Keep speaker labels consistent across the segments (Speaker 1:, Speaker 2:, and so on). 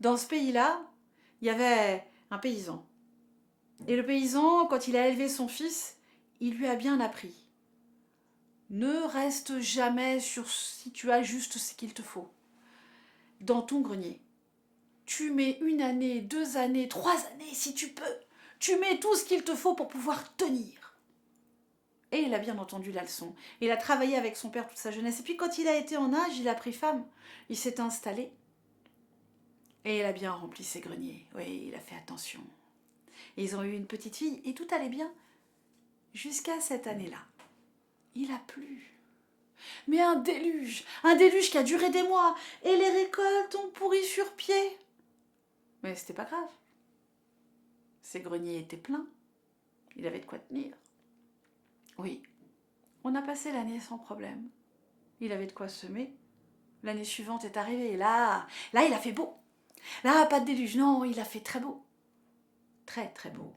Speaker 1: Dans ce pays-là, il y avait un paysan. Et le paysan, quand il a élevé son fils, il lui a bien appris. Ne reste jamais sur si tu as juste ce qu'il te faut. Dans ton grenier, tu mets 1 année, 2 années, 3 années si tu peux. Tu mets tout ce qu'il te faut pour pouvoir tenir. Et il a bien entendu la leçon. Il a travaillé avec son père toute sa jeunesse. Et puis quand il a été en âge, il a pris femme. Il s'est installé. Et il a bien rempli ses greniers. Oui, il a fait attention. Et ils ont eu une petite fille et tout allait bien. Jusqu'à cette année-là. Il a plu. Mais un déluge qui a duré des mois. Et les récoltes ont pourri sur pied. Mais c'était pas grave. Ses greniers étaient pleins. Il avait de quoi tenir. Oui, on a passé l'année sans problème. Il avait de quoi semer. L'année suivante est arrivée et là, il a fait beau. Là, pas de déluge, non, il a fait très beau. Très, très beau.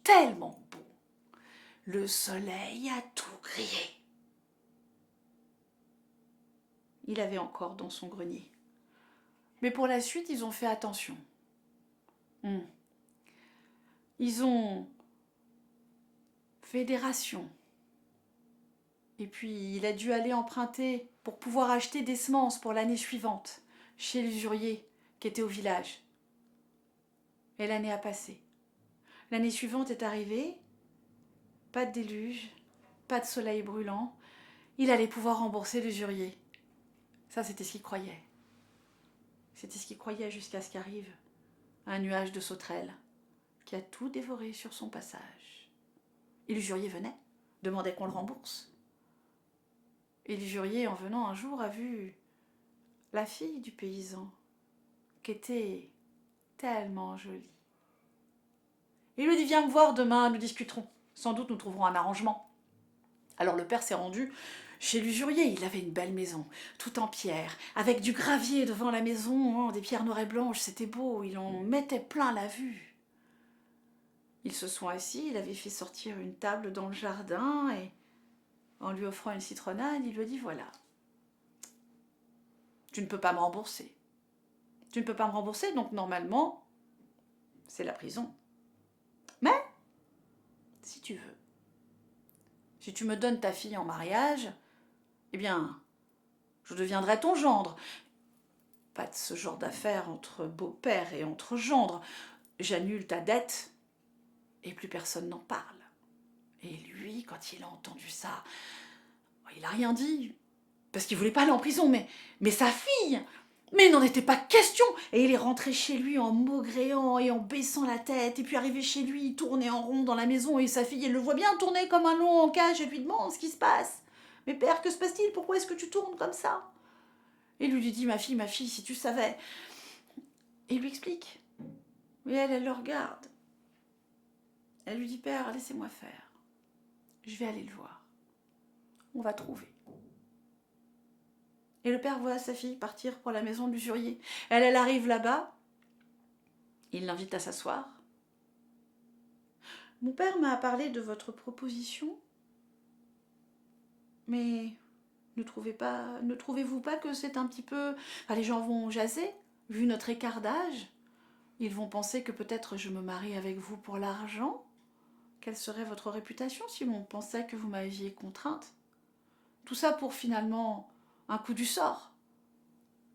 Speaker 1: Tellement beau. Le soleil a tout grillé. Il avait encore dans son grenier. Mais pour la suite, ils ont fait attention. Ils ont fait des rations. Et puis, il a dû aller emprunter pour pouvoir acheter des semences pour l'année suivante, chez l'usurier qui était au village. Et l'année a passé. L'année suivante est arrivée, pas de déluge, pas de soleil brûlant. Il allait pouvoir rembourser l'usurier. Ça, c'était ce qu'il croyait. C'était ce qu'il croyait jusqu'à ce qu'arrive un nuage de sauterelles qui a tout dévoré sur son passage. Et l'usurier venait, demandait qu'on le rembourse. Et l'usurier, en venant un jour, a vu la fille du paysan, qui était tellement jolie. Il lui dit, viens me voir demain, nous discuterons. Sans doute nous trouverons un arrangement. Alors le père s'est rendu chez l'usurier. Il avait une belle maison, tout en pierre, avec du gravier devant la maison, des pierres noires et blanches, c'était beau, il en mettait plein la vue. Ils se sont assis, il avait fait sortir une table dans le jardin et en lui offrant une citronnade, il lui a dit, voilà, tu ne peux pas me rembourser. Tu ne peux pas me rembourser, donc normalement, c'est la prison. Mais, si tu veux, si tu me donnes ta fille en mariage, eh bien, je deviendrai ton gendre. Pas de ce genre d'affaires entre beau-père et entre gendres. J'annule ta dette et plus personne n'en parle. Et lui, quand il a entendu ça, il n'a rien dit, parce qu'il voulait pas aller en prison, mais sa fille, mais il n'en était pas question. Et il est rentré chez lui en maugréant et en baissant la tête, et puis arrivé chez lui, il tournait en rond dans la maison, et sa fille, elle le voit bien tourner comme un long en cage, et lui demande ce qui se passe. Mais père, que se passe-t-il? Pourquoi est-ce que tu tournes comme ça? Et lui dit, ma fille, si tu savais. Et il lui explique. Mais elle le regarde. Elle lui dit, père, laissez-moi faire. Je vais aller le voir. On va trouver. Et le père voit sa fille partir pour la maison de l'usurier. Elle arrive là-bas. Il l'invite à s'asseoir. Mon père m'a parlé de votre proposition. Mais ne trouvez-vous pas que c'est un petit peu... Enfin, les gens vont jaser, vu notre écart d'âge. Ils vont penser que peut-être je me marie avec vous pour l'argent. Quelle serait votre réputation si l'on pensait que vous m'aviez contrainte? Tout ça pour finalement un coup du sort.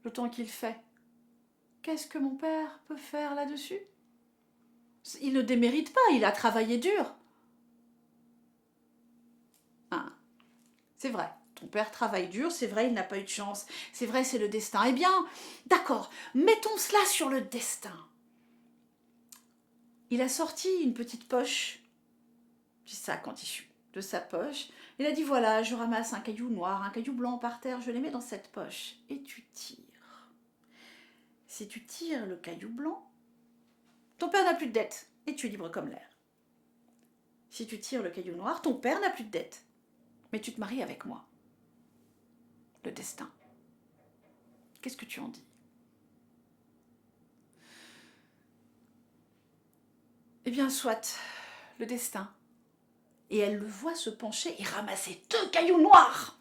Speaker 1: Le temps qu'il fait. Qu'est-ce que mon père peut faire là-dessus? Il ne démérite pas, il a travaillé dur. Hein, c'est vrai, ton père travaille dur, c'est vrai, il n'a pas eu de chance. C'est vrai, c'est le destin. Eh bien, d'accord, mettons cela sur le destin. Il a sorti une petite poche, petit sac en tissu, de sa poche. Il a dit, voilà, je ramasse un caillou noir, un caillou blanc par terre, je les mets dans cette poche. Et tu tires. Si tu tires le caillou blanc, ton père n'a plus de dette et tu es libre comme l'air. Si tu tires le caillou noir, ton père n'a plus de dette, mais tu te maries avec moi. Le destin. Qu'est-ce que tu en dis? Eh bien, soit, le destin. Et elle le voit se pencher et ramasser 2 cailloux noirs.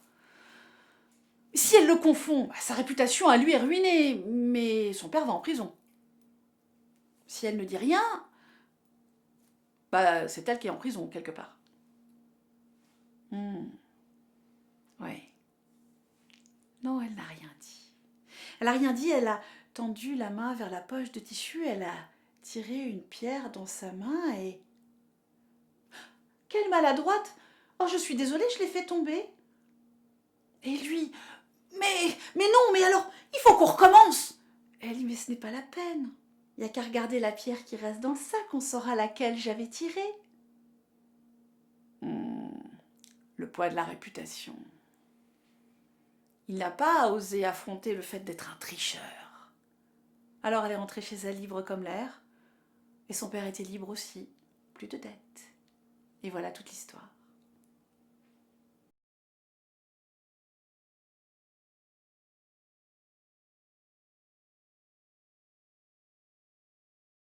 Speaker 1: Si elle le confond, bah, sa réputation à lui est ruinée, mais son père va en prison. Si elle ne dit rien, bah, c'est elle qui est en prison, quelque part. Ouais. Non, elle n'a rien dit. Elle n'a rien dit, elle a tendu la main vers la poche de tissu, elle a tiré une pierre dans sa main et... Quelle maladroite! Oh, je suis désolée, je l'ai fait tomber. Et lui, mais non, mais alors, il faut qu'on recommence. Elle dit, mais ce n'est pas la peine. Il n'y a qu'à regarder la pierre qui reste dans le sac, on saura laquelle j'avais tiré. Le poids de la réputation. Il n'a pas osé affronter le fait d'être un tricheur. Alors elle est rentrée chez elle libre comme l'air, et son père était libre aussi, plus de dettes. Et voilà toute l'histoire.